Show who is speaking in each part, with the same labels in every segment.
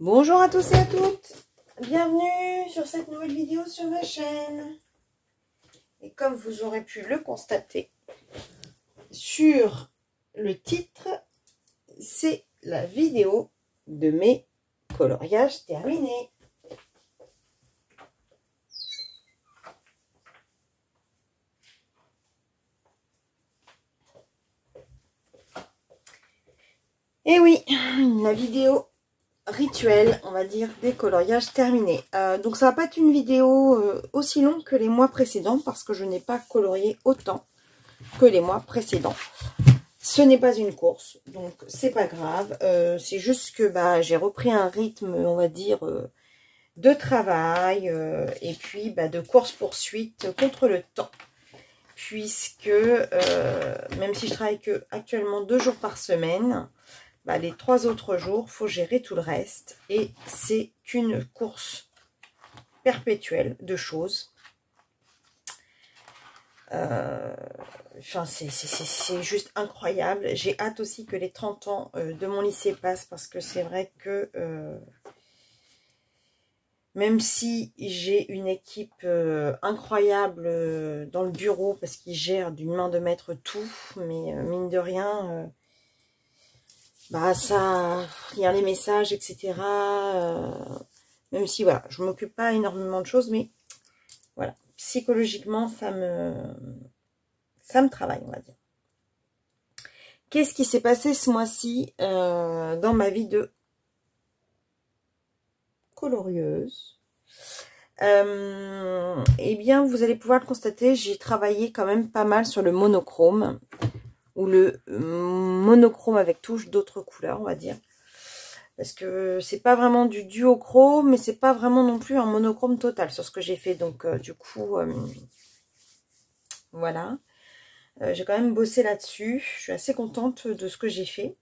Speaker 1: Bonjour à tous et à toutes, bienvenue sur cette nouvelle vidéo sur ma chaîne. Et comme vous aurez pu le constater sur le titre, c'est la vidéo de mes coloriages terminés. Et oui, la vidéo rituel, on va dire, des coloriages terminés. Donc ça va pas être une vidéo aussi longue que les mois précédents parce que je n'ai pas colorié autant que les mois précédents. Ce n'est pas une course, donc c'est pas grave. C'est juste que j'ai repris un rythme, on va dire, de travail et puis de course-poursuite contre le temps. Puisque même si je travaille que actuellement 2 jours par semaine, les 3 autres jours, il faut gérer tout le reste. Et c'est une course perpétuelle de choses. Enfin, c'est juste incroyable. J'ai hâte aussi que les 30 ans de mon lycée passent parce que c'est vrai que même si j'ai une équipe incroyable dans le bureau parce qu'ils gèrent d'une main de maître tout, mais mine de rien... ça, lire les messages, etc. Même si, voilà, je m'occupe pas énormément de choses, mais voilà, psychologiquement, ça me travaille, on va dire. Qu'est-ce qui s'est passé ce mois-ci dans ma vie de colorieuse? Eh bien, vous allez pouvoir le constater, j'ai travaillé quand même pas mal sur le monochrome. Ou le monochrome avec touche d'autres couleurs, on va dire. Parce que c'est pas vraiment du duochrome, mais c'est pas vraiment non plus un monochrome total sur ce que j'ai fait. Donc, du coup, voilà. J'ai quand même bossé là-dessus. Je suis assez contente de ce que j'ai fait.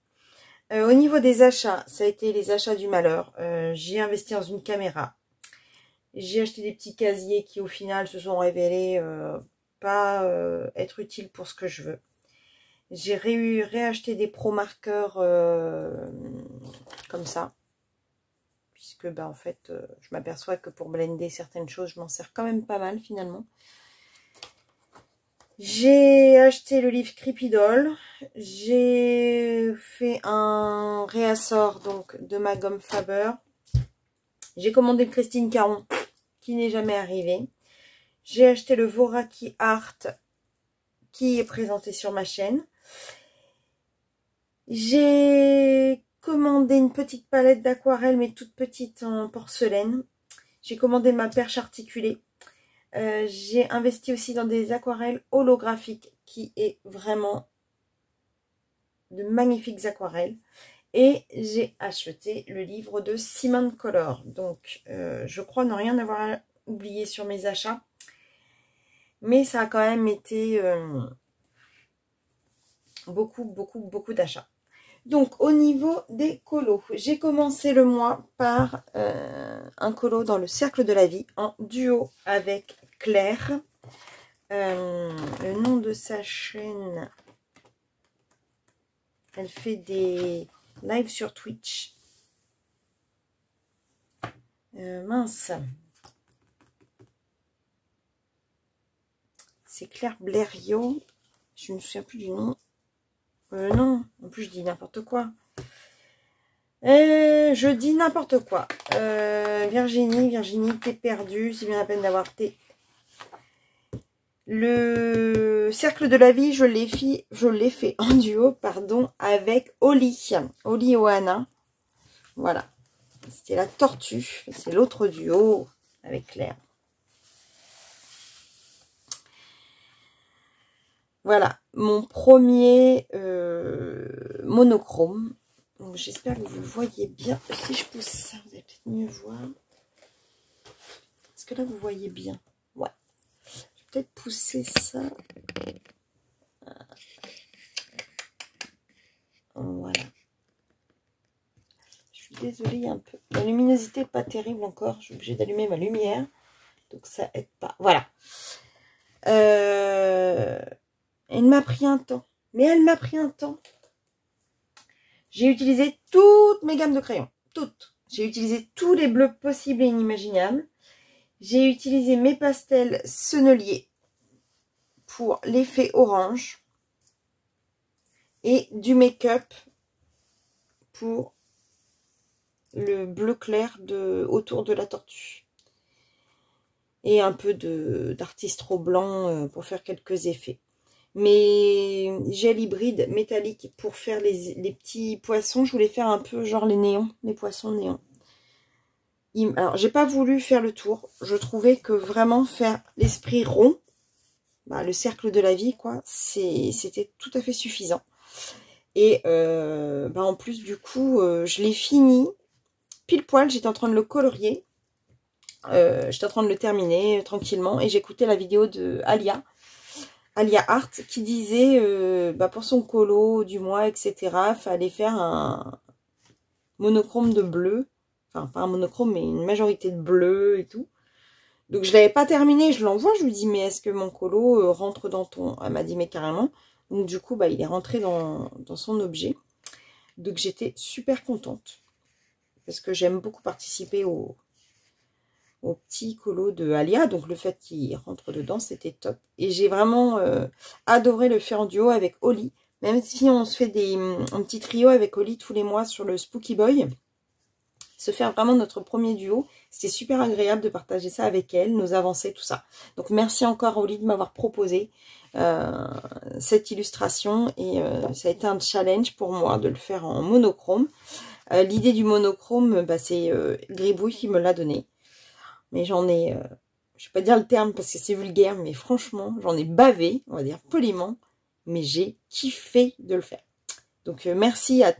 Speaker 1: Au niveau des achats, ça a été les achats du malheur. J'ai investi dans une caméra. J'ai acheté des petits casiers qui, au final, se sont révélés pas être utiles pour ce que je veux. J'ai réacheté des pro marqueurs comme ça. Puisque en fait, je m'aperçois que pour blender certaines choses, je m'en sers quand même pas mal finalement. J'ai acheté le livre Creepy Doll. J'ai fait un réassort donc de ma gomme Faber. J'ai commandé le Christine Caron qui n'est jamais arrivé. J'ai acheté le Voraki Art qui est présenté sur ma chaîne. J'ai commandé une petite palette d'aquarelle, mais toute petite en porcelaine. J'ai commandé ma perche articulée. J'ai investi aussi dans des aquarelles holographiques, qui est vraiment de magnifiques aquarelles. Et j'ai acheté le livre de Simone Color. Donc, je crois ne rien avoir oublié sur mes achats. Mais ça a quand même été beaucoup d'achats. Donc, au niveau des colos, j'ai commencé le mois par un colo dans le cercle de la vie en duo avec Claire. Le nom de sa chaîne, elle fait des lives sur Twitch. Mince. C'est Claire Blériot. Je ne me souviens plus du nom. Non, en plus je dis n'importe quoi. Je dis n'importe quoi. Virginie, t'es perdue. C'est bien la peine d'avoir tes... Le cercle de la vie, je l'ai fait en duo, pardon, avec Oli Oana. Voilà. C'était la tortue. C'est l'autre duo avec Claire. Voilà, mon premier monochrome. J'espère que vous le voyez bien. Si je pousse ça, vous allez peut-être mieux voir. Est-ce que là, vous voyez bien? Ouais. Je vais peut-être pousser ça. Voilà. Je suis désolée un peu. La luminosité n'est pas terrible encore. Je suis obligée d'allumer ma lumière. Donc, ça aide pas. Voilà. Elle m'a pris un temps. Mais elle m'a pris un temps. J'ai utilisé toutes mes gammes de crayons. Toutes. J'ai utilisé tous les bleus possibles et inimaginables. J'ai utilisé mes pastels senneliers pour l'effet orange. Et du make-up pour le bleu clair autour de la tortue. Et un peu d'artistro blanc pour faire quelques effets. Mes gel hybride métallique pour faire les petits poissons. Je voulais faire un peu genre les néons, les poissons néons. Alors, j'ai pas voulu faire le tour. Je trouvais que vraiment faire l'esprit rond, bah, le cercle de la vie, quoi, c'était tout à fait suffisant. Et bah, en plus, du coup, je l'ai fini pile poil. J'étais en train de le colorier. J'étais en train de le terminer tranquillement. Et j'écoutais la vidéo de Alia Art, qui disait bah, pour son colo du mois, etc., fallait faire un monochrome de bleu. Enfin, pas un monochrome, mais une majorité de bleu et tout. Donc, je l'avais pas terminé. Je l'envoie. Je lui dis, mais est-ce que mon colo rentre dans ton... Elle m'a dit, mais carrément. Donc, du coup, bah, il est rentré dans son objet. Donc, j'étais super contente. Parce que j'aime beaucoup participer au petit colo de Alia. Donc, le fait qu'il rentre dedans, c'était top. Et j'ai vraiment adoré le faire en duo avec Oli. Même si on se fait un petit trio avec Oli tous les mois sur le Spooky Boy. Se faire vraiment notre premier duo. C'était super agréable de partager ça avec elle, nos avancées, tout ça. Donc, merci encore Oli de m'avoir proposé cette illustration. Et ça a été un challenge pour moi de le faire en monochrome. L'idée du monochrome, bah, c'est Gribouille qui me l'a donné. Mais j'en ai, je vais pas dire le terme parce que c'est vulgaire, mais franchement, j'en ai bavé, on va dire poliment. Mais j'ai kiffé de le faire. Donc, merci à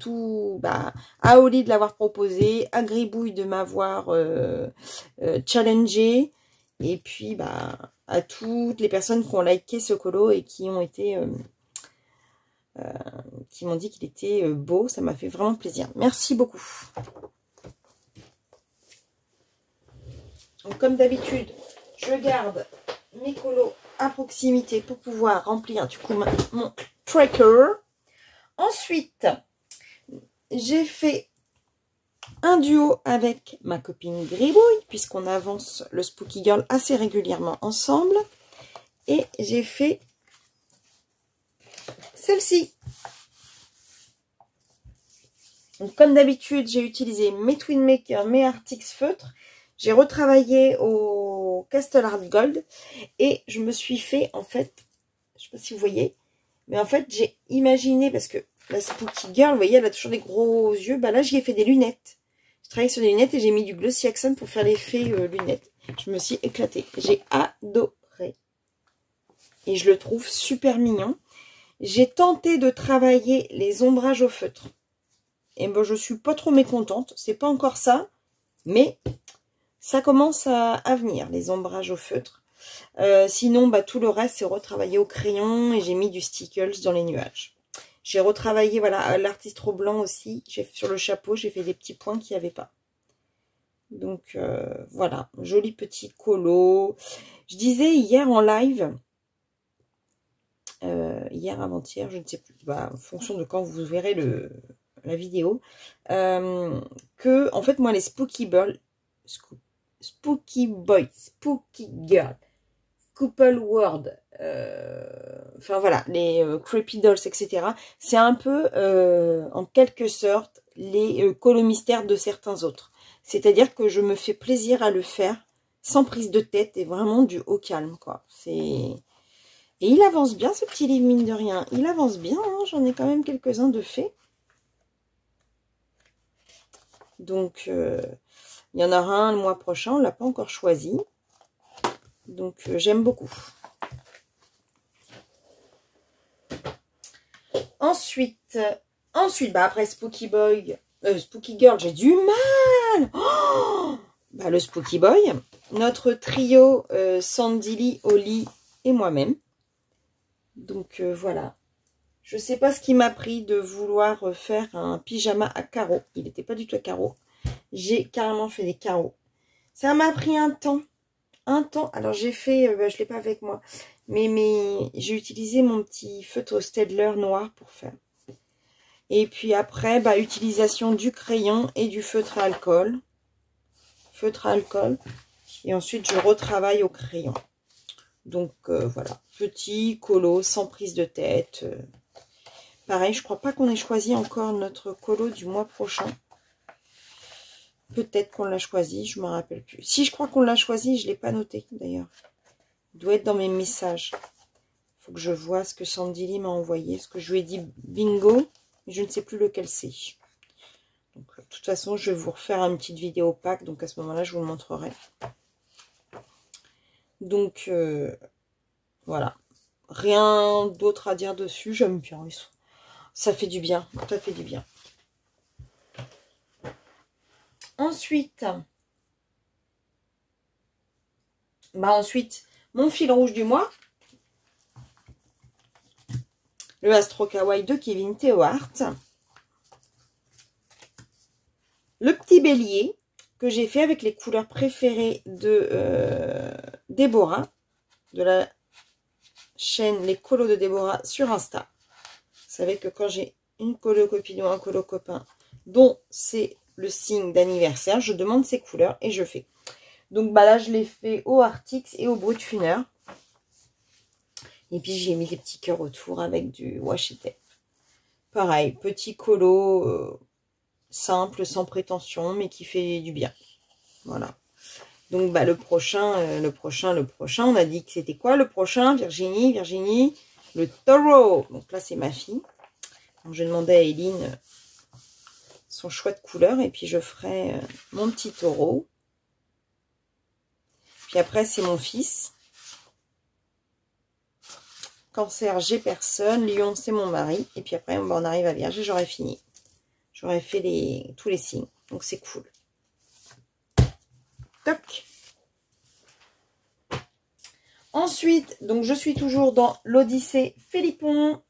Speaker 1: à Oli de l'avoir proposé, à Gribouille de m'avoir challengé, et puis, bah, à toutes les personnes qui ont liké ce colo et qui ont été, qui m'ont dit qu'il était beau. Ça m'a fait vraiment plaisir. Merci beaucoup. Donc, comme d'habitude, je garde mes colos à proximité pour pouvoir remplir du coup mon tracker. Ensuite, j'ai fait un duo avec ma copine Gribouille, puisqu'on avance le Spooky Girl assez régulièrement ensemble. Et j'ai fait celle-ci. Donc, comme d'habitude, j'ai utilisé mes Twin Maker, mes Artix feutres. J'ai retravaillé au Castle Art Gold. Et je me suis fait, en fait, je ne sais pas si vous voyez, mais en fait, j'ai imaginé, parce que la Spooky Girl, vous voyez, elle a toujours des gros yeux. Bah là, j'y ai fait des lunettes. J'ai travaillé sur des lunettes et j'ai mis du Glossy Accent pour faire l'effet lunettes. Je me suis éclatée. J'ai adoré. Et je le trouve super mignon. J'ai tenté de travailler les ombrages au feutre. Et ben, je suis pas trop mécontente. C'est pas encore ça, mais ça commence à venir, les ombrages au feutre. Sinon, bah, tout le reste, c'est retravaillé au crayon et j'ai mis du Stickles dans les nuages. J'ai retravaillé, voilà, l'artistro blanc aussi. Sur le chapeau, j'ai fait des petits points qu'il n'y avait pas. Donc, voilà, joli petit colo. Je disais hier en live, hier avant-hier, je ne sais plus, bah, en fonction de quand vous verrez la vidéo, que, en fait, moi, les Spooky Boy, Spooky Girl, Couple World, enfin voilà, les Creepy Dolls, etc. C'est un peu, en quelque sorte, les colos mystères de certains autres. C'est-à-dire que je me fais plaisir à le faire sans prise de tête et vraiment du haut calme, quoi. Et il avance bien, ce petit livre, mine de rien. Il avance bien, hein, j'en ai quand même quelques-uns de faits. Donc, il y en aura un le mois prochain, on ne l'a pas encore choisi. Donc, j'aime beaucoup. Ensuite, bah, après Spooky Girl, j'ai du mal. Oh, bah, le Spooky Boy, notre trio Sandy, Oli et moi-même. Donc, voilà. Je ne sais pas ce qui m'a pris de vouloir faire un pyjama à carreaux. Il n'était pas du tout à carreaux. J'ai carrément fait des carreaux. Ça m'a pris un temps. Alors, j'ai fait, je ne l'ai pas avec moi, mais j'ai utilisé mon petit feutre Staedtler noir pour faire. Et puis après, bah, utilisation du crayon et du feutre à alcool. Feutre à alcool. Et ensuite, je retravaille au crayon. Donc, voilà. Petit colo, sans prise de tête. Pareil, je crois pas qu'on ait choisi encore notre colo du mois prochain. Peut-être qu'on l'a choisi, je ne me rappelle plus. Si, je crois qu'on l'a choisi, je ne l'ai pas noté d'ailleurs. Il doit être dans mes messages. Il faut que je vois ce que Sandy m'a envoyé. Ce que je lui ai dit bingo, mais je ne sais plus lequel c'est. Donc, de toute façon, je vais vous refaire une petite vidéo pack. Donc, à ce moment-là, je vous le montrerai. Donc, voilà. Rien d'autre à dire dessus. J'aime bien. Ça fait du bien. Ça fait du bien. Ensuite, mon fil rouge du mois, le Astro Kawaii de Kevin Theohart. Le petit bélier que j'ai fait avec les couleurs préférées de Déborah, de la chaîne Les Colos de Déborah sur Insta. Vous savez que quand j'ai une colo copine ou un colo copain dont c'est le signe d'anniversaire, je demande ces couleurs et je fais. Donc bah là, je l'ai fait au Artix et au Brutfuner. Et puis j'ai mis des petits cœurs autour avec du washi tape. Pareil, petit colo simple, sans prétention, mais qui fait du bien. Voilà. Donc bah le prochain, on a dit que c'était quoi le prochain? Virginie, le taureau. Donc là c'est ma fille. Donc je demandais à Eileen son choix de couleur et puis je ferai mon petit taureau. Puis après c'est mon fils. Cancer, j'ai personne. Lion, c'est mon mari. Et puis après, on arrive à Vierge et j'aurai fini. J'aurai fait tous les signes. Donc, c'est cool. Toc. Ensuite, donc je suis toujours dans l'Odyssée Philippon.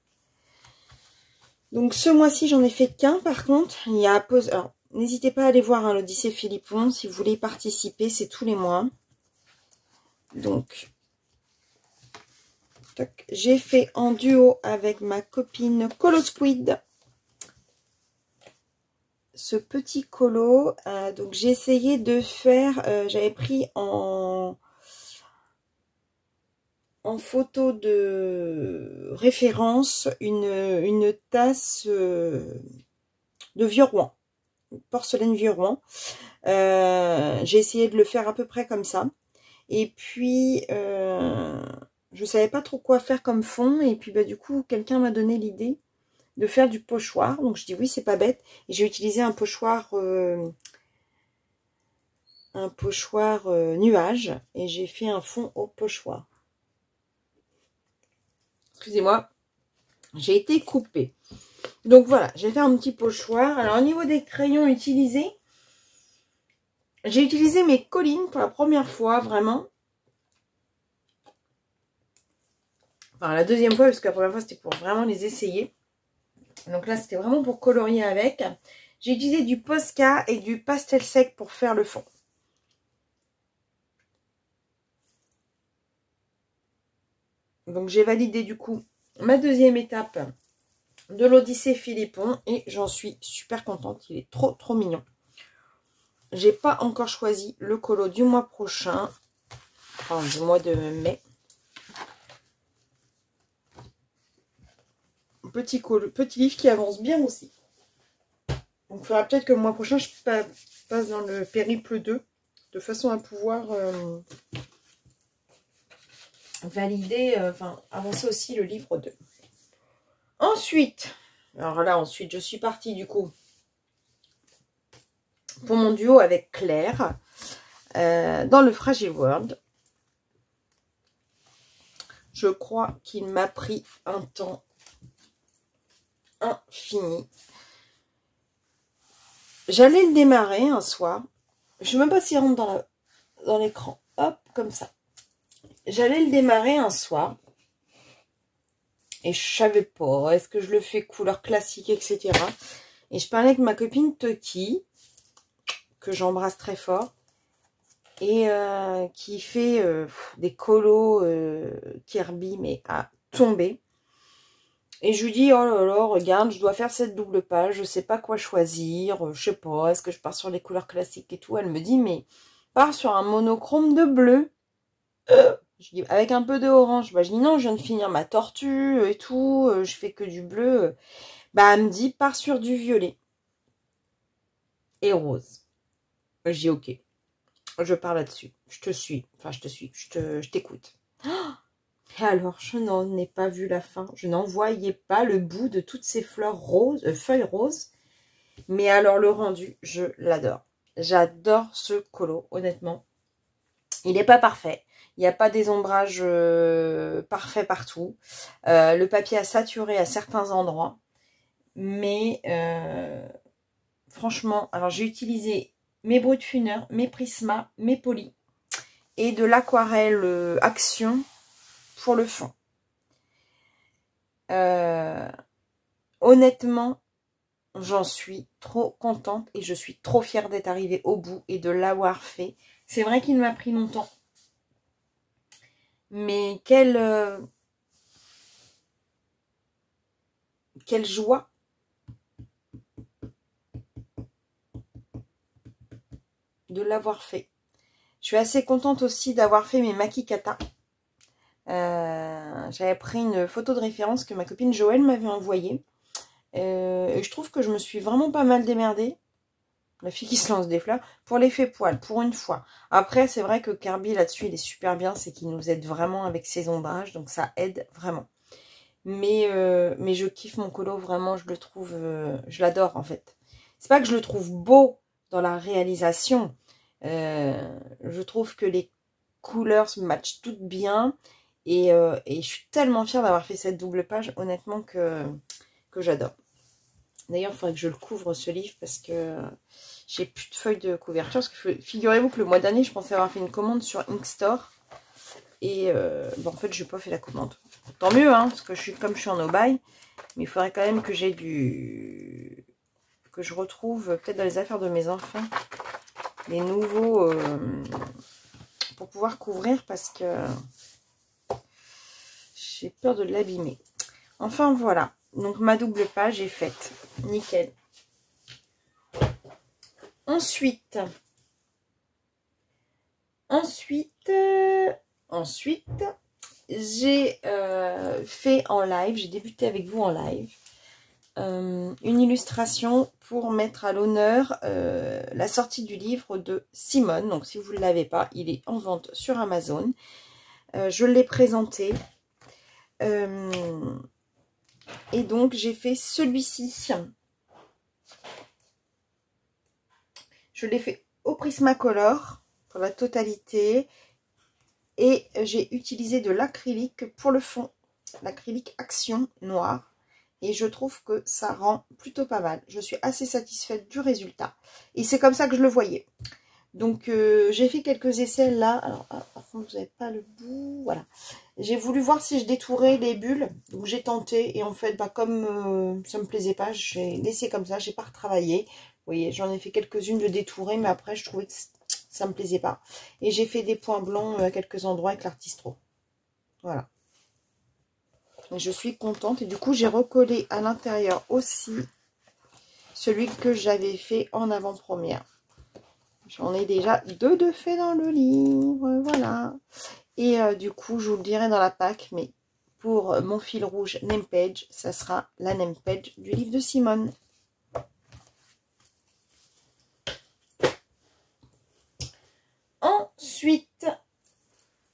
Speaker 1: Donc, ce mois-ci, j'en ai fait qu'un. Par contre, il y a pause. Alors, n'hésitez pas à aller voir l'Odyssée Philippon. Si vous voulez participer, c'est tous les mois. Donc... J'ai fait en duo avec ma copine Colo Squid ce petit colo. Donc j'ai essayé de faire, j'avais pris en photo de référence une tasse de vieux Rouen, porcelaine vieux Rouen. J'ai essayé de le faire à peu près comme ça. Et puis... je savais pas trop quoi faire comme fond. Et puis, bah, du coup, quelqu'un m'a donné l'idée de faire du pochoir. Donc, je dis oui, c'est pas bête. Et j'ai utilisé un pochoir nuage. Et j'ai fait un fond au pochoir. Excusez-moi. J'ai été coupée. Donc, voilà. J'ai fait un petit pochoir. Alors, au niveau des crayons utilisés, j'ai utilisé mes collines pour la première fois, vraiment. Enfin, la deuxième fois, parce que la première fois, c'était pour vraiment les essayer. Donc là, c'était vraiment pour colorier avec. J'ai utilisé du Posca et du pastel sec pour faire le fond. Donc, j'ai validé du coup ma deuxième étape de l'Odyssée Philippon. Et j'en suis super contente. Il est trop, trop mignon. J'ai pas encore choisi le colo du mois prochain. Enfin, du mois de mai. Petit livre qui avance bien aussi. Donc il faudra peut-être que le mois prochain je passe dans le périple 2 de façon à pouvoir valider, avancer aussi le livre 2. Ensuite, je suis partie du coup pour mon duo avec Claire dans le Fragile World. Je crois qu'il m'a pris un temps infini. J'allais le démarrer un soir. Je ne sais même pas s'il rentre dans l'écran. Hop, comme ça. J'allais le démarrer un soir. Et je savais pas. Est-ce que je le fais couleur classique, etc. Et je parlais avec ma copine Toki, que j'embrasse très fort. Et qui fait des colos Kirby, mais à tomber. Et je lui dis, oh là là, regarde, je dois faire cette double page, je sais pas quoi choisir, je sais pas, est-ce que je pars sur les couleurs classiques et tout. Elle me dit, mais pars sur un monochrome de bleu. Je dis, avec un peu de orange. Bah, je dis, non, je viens de finir ma tortue et tout, je fais que du bleu. Bah, elle me dit, pars sur du violet et rose. Je dis, ok, je pars là-dessus. Je te suis, enfin, je te suis, je t'écoute. Et alors, je n'en ai pas vu la fin. Je n'en voyais pas le bout de toutes ces fleurs roses, feuilles roses. Mais alors, le rendu, je l'adore. J'adore ce colo, honnêtement. Il n'est pas parfait. Il n'y a pas des ombrages parfaits partout. Le papier a saturé à certains endroits. Mais franchement, alors j'ai utilisé mes Brutfuner, mes Prisma, mes Poly et de l'aquarelle Action pour le fond. Honnêtement, j'en suis trop contente et je suis trop fière d'être arrivée au bout et de l'avoir fait. C'est vrai qu'il m'a pris longtemps. Mais quelle joie de l'avoir fait. Je suis assez contente aussi d'avoir fait mes Makikata. J'avais pris une photo de référence que ma copine Joëlle m'avait envoyée. Et je trouve que je me suis vraiment pas mal démerdée. La fille qui se lance des fleurs. Pour l'effet poil, pour une fois. Après, c'est vrai que Kirby, là-dessus, il est super bien. C'est qu'il nous aide vraiment avec ses ombrages. Donc, ça aide vraiment. Mais je kiffe mon colo, vraiment. Je le trouve... je l'adore, en fait. C'est pas que je le trouve beau dans la réalisation. Je trouve que les couleurs se matchent toutes bien. Et je suis tellement fière d'avoir fait cette double page, honnêtement, que j'adore. D'ailleurs, il faudrait que je le couvre, ce livre, parce que j'ai plus de feuilles de couverture. Parce que figurez-vous que le mois dernier, je pensais avoir fait une commande sur Inkstore. Et en fait, je n'ai pas fait la commande. Tant mieux, hein, parce que comme je suis en no-buy. Mais il faudrait quand même que j'ai que je retrouve, peut-être dans les affaires de mes enfants, les nouveaux... pour pouvoir couvrir, parce que j'ai peur de l'abîmer. Enfin, voilà. Donc, ma double page est faite. Nickel. Ensuite, j'ai fait en live, j'ai débuté avec vous en live, une illustration pour mettre à l'honneur la sortie du livre de Simone. Donc, si vous ne l'avez pas, il est en vente sur Amazon. Je l'ai présenté. Et donc, j'ai fait celui-ci. Je l'ai fait au Prismacolor pour la totalité. Et j'ai utilisé de l'acrylique pour le fond. L'acrylique Action noir. Et je trouve que ça rend plutôt pas mal. Je suis assez satisfaite du résultat. Et c'est comme ça que je le voyais. Donc, j'ai fait quelques essais là. Alors, par contre, vous n'avez pas le bout. Voilà. J'ai voulu voir si je détourais les bulles. Donc, j'ai tenté. Et en fait, comme ça me plaisait pas, j'ai laissé comme ça. J'ai pas retravaillé. Vous voyez, j'en ai fait quelques-unes de détourées. Mais après, je trouvais que ça me plaisait pas. Et j'ai fait des points blancs à quelques endroits avec l'artistro. Voilà. Et je suis contente. Et du coup, j'ai recollé à l'intérieur aussi celui que j'avais fait en avant-première. J'en ai déjà deux de faits dans le livre. Voilà. Et du coup, je vous le dirai dans la pack. Mais pour mon fil rouge name page, ça sera la name page du livre de Simone. Ensuite,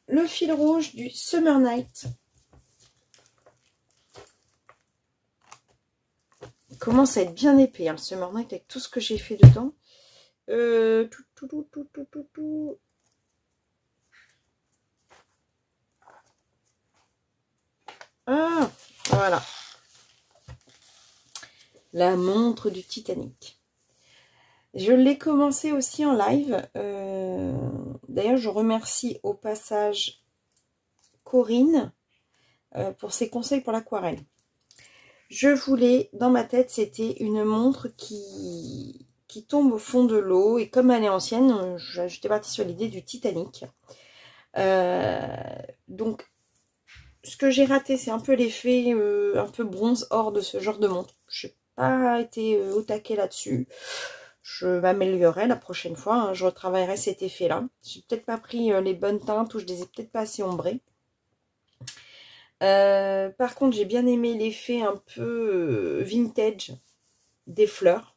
Speaker 1: le fil rouge du Summer Night. Il commence à être bien épais, hein, le Summer Night, avec tout ce que j'ai fait dedans. Ah, voilà. La montre du Titanic. Je l'ai commencé aussi en live. D'ailleurs, je remercie au passage Corinne pour ses conseils pour l'aquarelle. Je voulais, dans ma tête, c'était une montre qui tombe au fond de l'eau. Et comme elle est ancienne, j'étais partie sur l'idée du Titanic. Donc, ce que j'ai raté, c'est un peu l'effet un peu bronze or de ce genre de montre. Je n'ai pas été au taquet là-dessus. Je m'améliorerai la prochaine fois. Hein. Je retravaillerai cet effet-là. J'ai peut-être pas pris les bonnes teintes ou je les ai peut-être pas assez ombrées. Par contre, j'ai bien aimé l'effet un peu vintage des fleurs.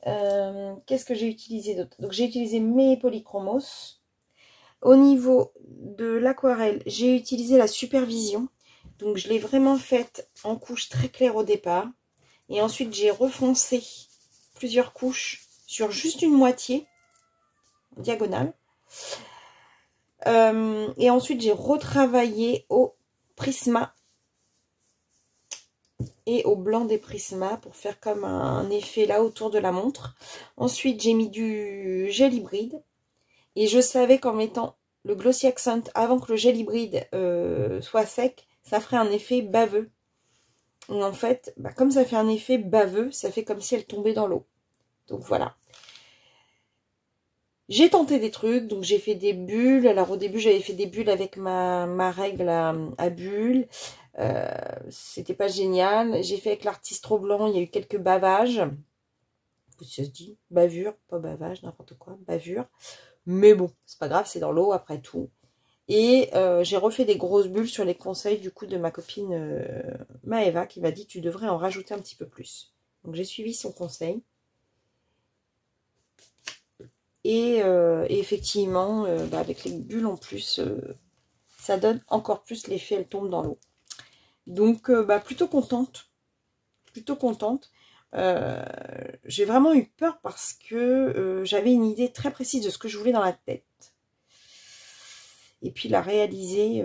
Speaker 1: Qu'est-ce que j'ai utilisé d'autre? Donc, j'ai utilisé mes polychromos. Au niveau de l'aquarelle, j'ai utilisé la supervision. Donc, je l'ai vraiment faite en couche très claire au départ. Et ensuite, j'ai refoncé plusieurs couches sur juste une moitié diagonale. Et ensuite, j'ai retravaillé au Prisma et au blanc des Prisma pour faire comme un effet là autour de la montre. Ensuite, j'ai mis du gel hybride. Et je savais qu'en mettant le Glossy Accent avant que le gel hybride soit sec, ça ferait un effet baveux. Et en fait, bah, comme ça fait un effet baveux, ça fait comme si elle tombait dans l'eau. Donc voilà. J'ai tenté des trucs, donc j'ai fait des bulles. Alors au début, j'avais fait des bulles avec ma règle à bulles. C'était pas génial. J'ai fait avec l'artiste trop blanc, il y a eu quelques bavages. Ça se dit bavure, pas bavage, n'importe quoi, bavure. Mais bon, c'est pas grave, c'est dans l'eau après tout. Et j'ai refait des grosses bulles sur les conseils du coup de ma copine Maëva qui m'a dit tu devrais en rajouter un petit peu plus. Donc j'ai suivi son conseil. Et effectivement, bah, avec les bulles en plus, ça donne encore plus l'effet, elle tombe dans l'eau. Donc bah, plutôt contente. Plutôt contente. J'ai vraiment eu peur parce que j'avais une idée très précise de ce que je voulais dans la tête. Et puis la réaliser,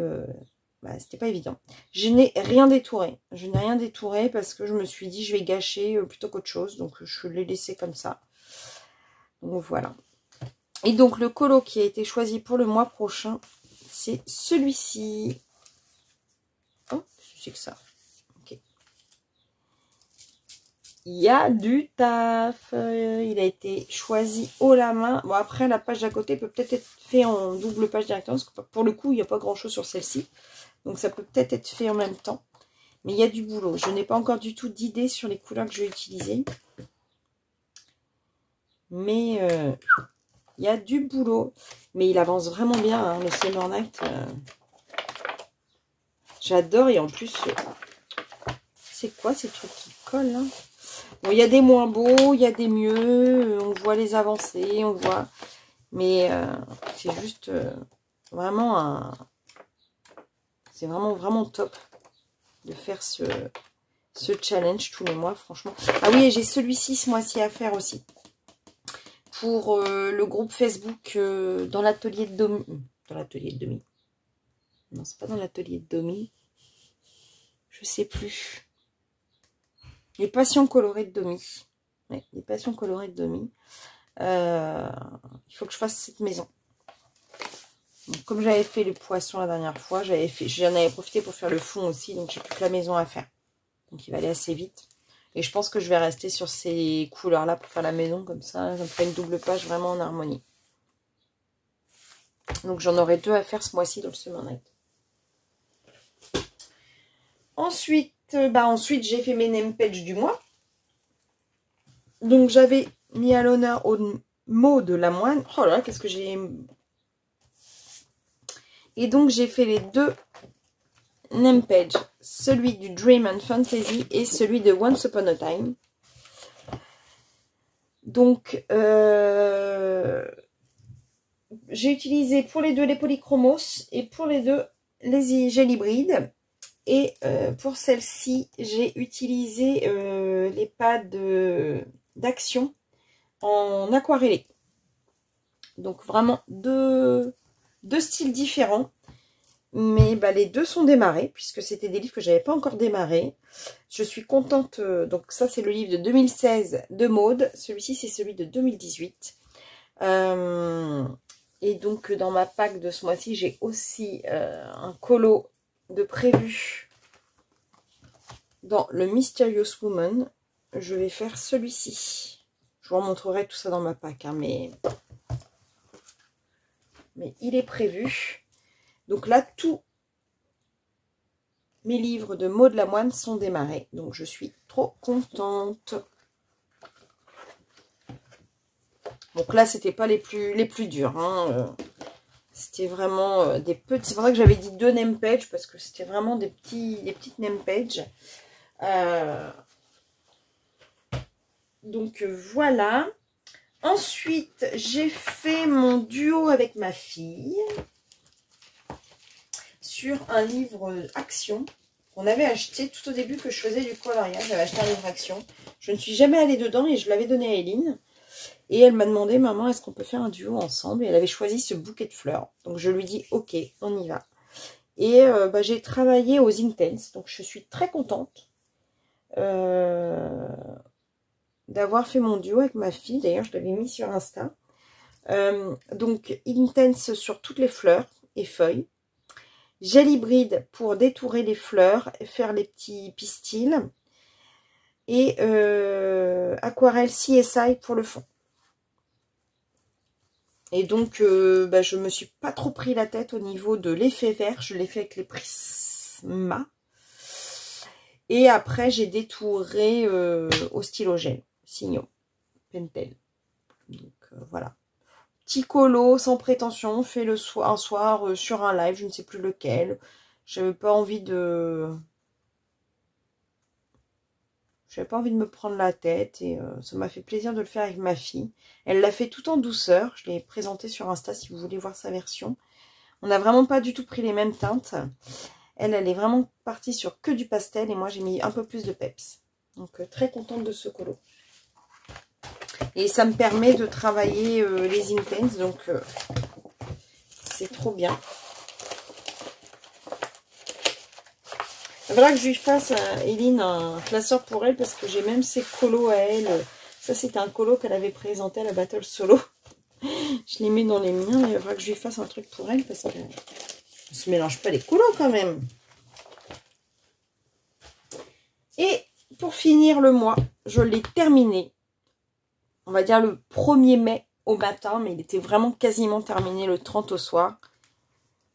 Speaker 1: bah, c'était pas évident. Je n'ai rien détouré. Je n'ai rien détouré parce que je me suis dit je vais gâcher plutôt qu'autre chose. Donc je l'ai laissé comme ça. Donc voilà. Et donc le colo qui a été choisi pour le mois prochain, c'est celui-ci. Oh, c'est que ça. Ok. Il y a du taf. Il a été choisi haut la main. Bon, après, la page d'à côté peut peut-être être fait en double page directement. Parce que pour le coup, il n'y a pas grand-chose sur celle-ci. Donc, ça peut peut-être être fait en même temps. Mais il y a du boulot. Je n'ai pas encore du tout d'idée sur les couleurs que je vais utiliser. Mais il y a du boulot. Mais il avance vraiment bien, hein, le Summer Night. J'adore. Et en plus, c'est quoi ces trucs qui collent là? Bon, il y a des moins beaux, il y a des mieux. On voit les avancées, on voit. Mais c'est juste vraiment un... C'est vraiment top de faire ce challenge tous les mois, franchement. Ah oui, et j'ai celui-ci ce mois-ci à faire aussi. Pour le groupe Facebook dans l'atelier de Domi. Dans l'atelier de Domi. Non, c'est pas dans l'atelier de Domi. Je sais plus. Les passions colorées de Domi. Ouais, les passions colorées de Domi. Il faut que je fasse cette maison. Donc, comme j'avais fait le poisson la dernière fois, j'en avais profité pour faire le fond aussi. Donc, j'ai plus que la maison à faire. Donc, il va aller assez vite. Et je pense que je vais rester sur ces couleurs-là pour faire la maison. Comme ça me ferait une double page vraiment en harmonie. Donc, j'en aurai 2 à faire ce mois-ci dans le Summer Night. Ensuite, j'ai fait mes name pages du mois. Donc, j'avais mis à l'honneur au mot de la moine. Oh là là, qu'est-ce que j'ai... Et donc, j'ai fait les 2 name pages. Celui du Dream and Fantasy et celui de Once Upon a Time. Donc, j'ai utilisé pour les 2 les polychromos et pour les 2 les gels hybrides. Et pour celle-ci, j'ai utilisé les pads d'action en aquarellé. Donc vraiment deux styles différents. Mais bah, les 2 sont démarrés, puisque c'était des livres que je n'avais pas encore démarrés. Je suis contente. Donc ça, c'est le livre de 2016 de Maude. Celui-ci, c'est celui de 2018. Et donc, dans ma pack de ce mois-ci, j'ai aussi un colo de prévu dans le Mysterious Woman. Je vais faire celui-ci. Je vous remontrerai tout ça dans ma pack, hein, mais il est prévu. Donc là, tout mes livres de Maud Lamoine sont démarrés. Donc, je suis trop contente. Donc là, c'était pas les plus durs. Hein. C'était vraiment des petits... C'est pour ça que j'avais dit 2 name pages, parce que c'était vraiment des petites name pages. Donc, voilà. Ensuite, j'ai fait mon duo avec ma fille sur un livre action qu'on avait acheté tout au début que je faisais du coloriage. J'avais acheté un livre action. Je ne suis jamais allée dedans et je l'avais donné à Eileen. Et elle m'a demandé, maman, est-ce qu'on peut faire un duo ensemble? Et elle avait choisi ce bouquet de fleurs. Donc, je lui dis, ok, on y va. Et j'ai travaillé aux Intense. Donc, je suis très contente d'avoir fait mon duo avec ma fille. D'ailleurs, je l'avais mis sur Insta. Donc, Intense sur toutes les fleurs et feuilles. Gel hybride pour détourer les fleurs et faire les petits pistils. Et aquarelle CSI pour le fond. Et donc, je me suis pas trop pris la tête au niveau de l'effet vert. Je l'ai fait avec les Prisma. Et après, j'ai détouré au stylo gel. Signo. Pentel. Donc, voilà. Petit colo, sans prétention. Fait un soir sur un live, je ne sais plus lequel. J'avais pas envie de... J'avais pas envie de me prendre la tête et ça m'a fait plaisir de le faire avec ma fille. Elle l'a fait tout en douceur. Je l'ai présenté sur Insta si vous voulez voir sa version. On n'a vraiment pas du tout pris les mêmes teintes. Elle est vraiment partie sur que du pastel et moi j'ai mis un peu plus de peps. Donc très contente de ce colo. Et ça me permet de travailler les Intense. Donc c'est trop bien. Il faudra que je lui fasse à Eileen un classeur pour elle parce que j'ai même ses colos à elle. Ça, c'était un colo qu'elle avait présenté à la Battle Solo. Je les mets dans les miens, mais il faudra que je lui fasse un truc pour elle parce qu'on ne se mélange pas les colos quand même. Et pour finir le mois, je l'ai terminé. On va dire le 1er mai au matin, mais il était vraiment quasiment terminé le 30 au soir.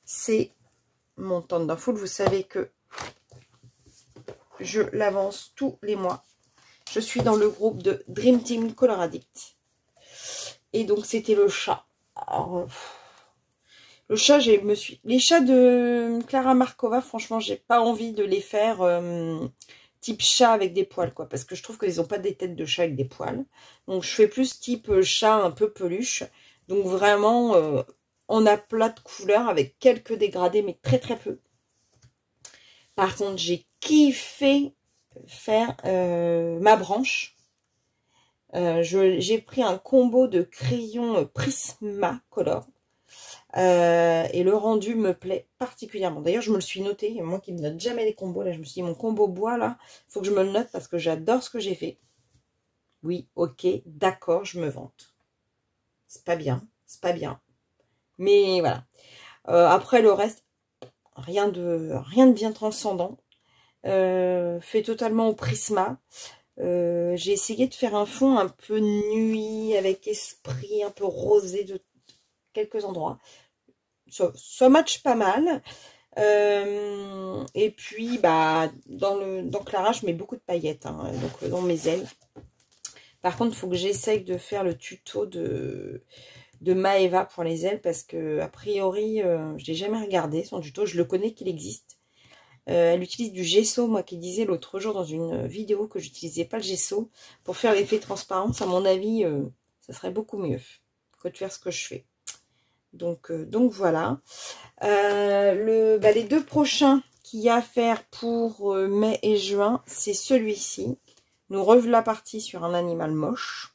Speaker 1: C'est mon Thunderfoot. Vous savez que je l'avance tous les mois. Je suis dans le groupe de Dream Team Color Addict. Et donc, c'était le chat. Alors, le chat, les chats de Clara Markova, franchement, j'ai pas envie de les faire type chat avec des poils, quoi. Parce que je trouve qu'ils n'ont pas des têtes de chat avec des poils. Donc, je fais plus type chat un peu peluche. Donc, vraiment, en aplat de couleurs avec quelques dégradés, mais très, très peu. Par contre, j'ai kiffé faire ma branche. J'ai pris un combo de crayons Prisma Color. Et le rendu me plaît particulièrement. D'ailleurs, je me le suis noté. Moi qui ne note jamais les combos, là, je me suis dit, mon combo bois, là, il faut que je me le note parce que j'adore ce que j'ai fait. Oui, ok, d'accord, je me vante. C'est pas bien, c'est pas bien. Mais voilà. Après, le reste, rien de bien transcendant. Fait totalement au Prisma. J'ai essayé de faire un fond un peu nuit, avec esprit, un peu rosé de quelques endroits. Ça match pas mal. Et puis, dans Clara, je mets beaucoup de paillettes, hein, donc dans mes ailes. Par contre, il faut que j'essaye de faire le tuto de Maeva pour les ailes, parce que, a priori, je l'ai jamais regardé, son tuto. Je le connais qu'il existe. Elle utilise du gesso, moi qui disais l'autre jour dans une vidéo que j'utilisais pas le gesso pour faire l'effet transparence. À mon avis, ça serait beaucoup mieux que de faire ce que je fais. Donc voilà. Les 2 prochains qu'il y a à faire pour mai et juin, c'est celui-ci. Nous revoilà partis sur un animal moche.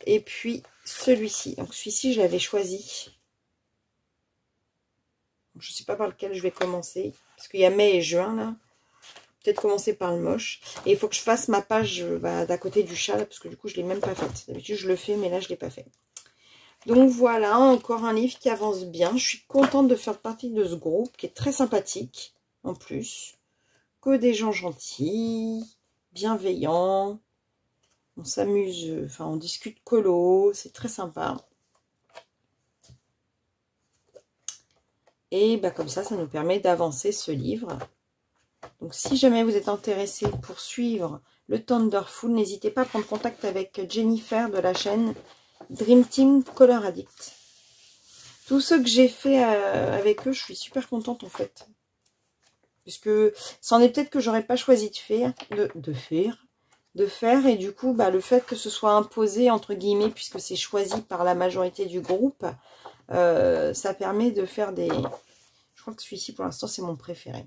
Speaker 1: Et puis celui-ci. Donc celui-ci, je l'avais choisi. Je ne sais pas par lequel je vais commencer. Parce qu'il y a mai et juin là. Peut-être commencer par le moche. Et il faut que je fasse ma page d'à côté du chat. Là, parce que du coup, je ne l'ai même pas faite. D'habitude, je le fais, mais là, je ne l'ai pas fait. Donc voilà, encore un livre qui avance bien. Je suis contente de faire partie de ce groupe qui est très sympathique. En plus. Que des gens gentils, bienveillants. On s'amuse, enfin, on discute colo. C'est très sympa. Et bah, comme ça nous permet d'avancer ce livre. Donc si jamais vous êtes intéressé pour suivre le Thunderful, n'hésitez pas à prendre contact avec Jennifer de la chaîne Dream Team Color Addict. Tous ceux que j'ai fait avec eux, je suis super contente en fait. Puisque c'en est peut-être que j'aurais pas choisi de faire. Et du coup, bah, le fait que ce soit imposé, entre guillemets, puisque c'est choisi par la majorité du groupe, ça permet de faire des... Je crois que celui-ci, pour l'instant, c'est mon préféré.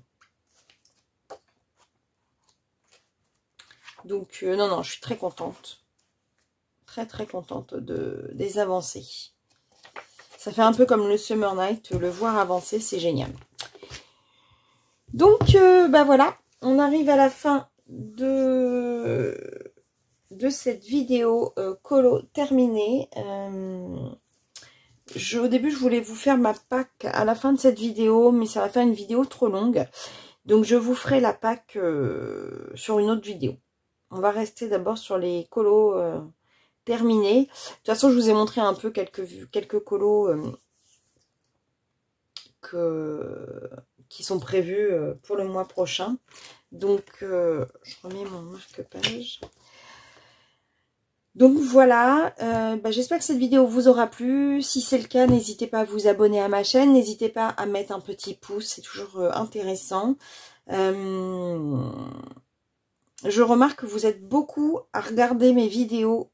Speaker 1: Donc, non, je suis très contente. Très, très contente des avancées. Ça fait un peu comme le Summer Night. Le voir avancer, c'est génial. Donc, bah voilà. On arrive à la fin de cette vidéo colo terminée. Au début, je voulais vous faire ma pack à la fin de cette vidéo, mais ça va faire une vidéo trop longue. Donc, je vous ferai la pack sur une autre vidéo. On va rester d'abord sur les colos terminés. De toute façon, je vous ai montré un peu quelques colos qui sont prévus pour le mois prochain. Donc, je remets mon marque-page. Donc voilà, bah, j'espère que cette vidéo vous aura plu. Si c'est le cas, n'hésitez pas à vous abonner à ma chaîne. N'hésitez pas à mettre un petit pouce, c'est toujours intéressant. Je remarque que vous êtes beaucoup à regarder mes vidéos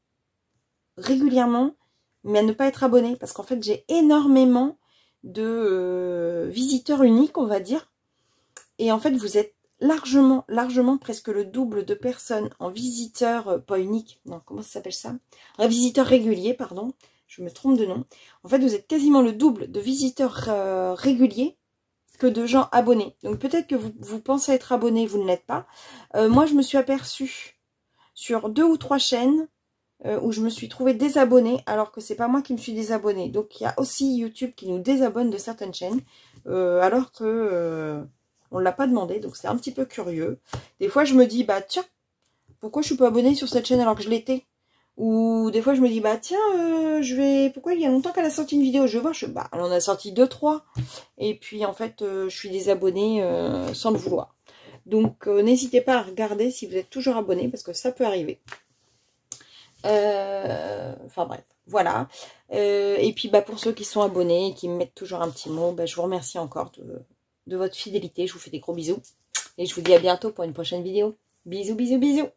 Speaker 1: régulièrement, mais à ne pas être abonné. Parce qu'en fait, j'ai énormément de visiteurs uniques, on va dire. Et en fait, vous êtes largement, presque le double de personnes en visiteurs, pas uniques, non, comment ça s'appelle ça? Un visiteur régulier, pardon, je me trompe de nom. En fait, vous êtes quasiment le double de visiteurs réguliers que de gens abonnés. Donc peut-être que vous pensez être abonné, vous ne l'êtes pas. Moi, je me suis aperçue sur 2 ou 3 chaînes où je me suis trouvée désabonnée, alors que c'est pas moi qui me suis désabonnée. Donc il y a aussi YouTube qui nous désabonne de certaines chaînes, alors que on ne l'a pas demandé, donc c'est un petit peu curieux. Des fois, je me dis, bah tiens, pourquoi je suis pas abonnée sur cette chaîne alors que je l'étais? Ou des fois, je me dis, bah tiens, pourquoi il y a longtemps qu'elle a sorti une vidéo? Je vais voir, bah, elle en a sorti 2-3. Et puis, en fait, je suis désabonnée sans le vouloir. Donc, n'hésitez pas à regarder si vous êtes toujours abonné, parce que ça peut arriver. Enfin bref, voilà. Et puis, bah, pour ceux qui sont abonnés et qui me mettent toujours un petit mot, bah, je vous remercie encore de votre fidélité. Je vous fais des gros bisous. Et je vous dis à bientôt pour une prochaine vidéo. Bisous, bisous, bisous.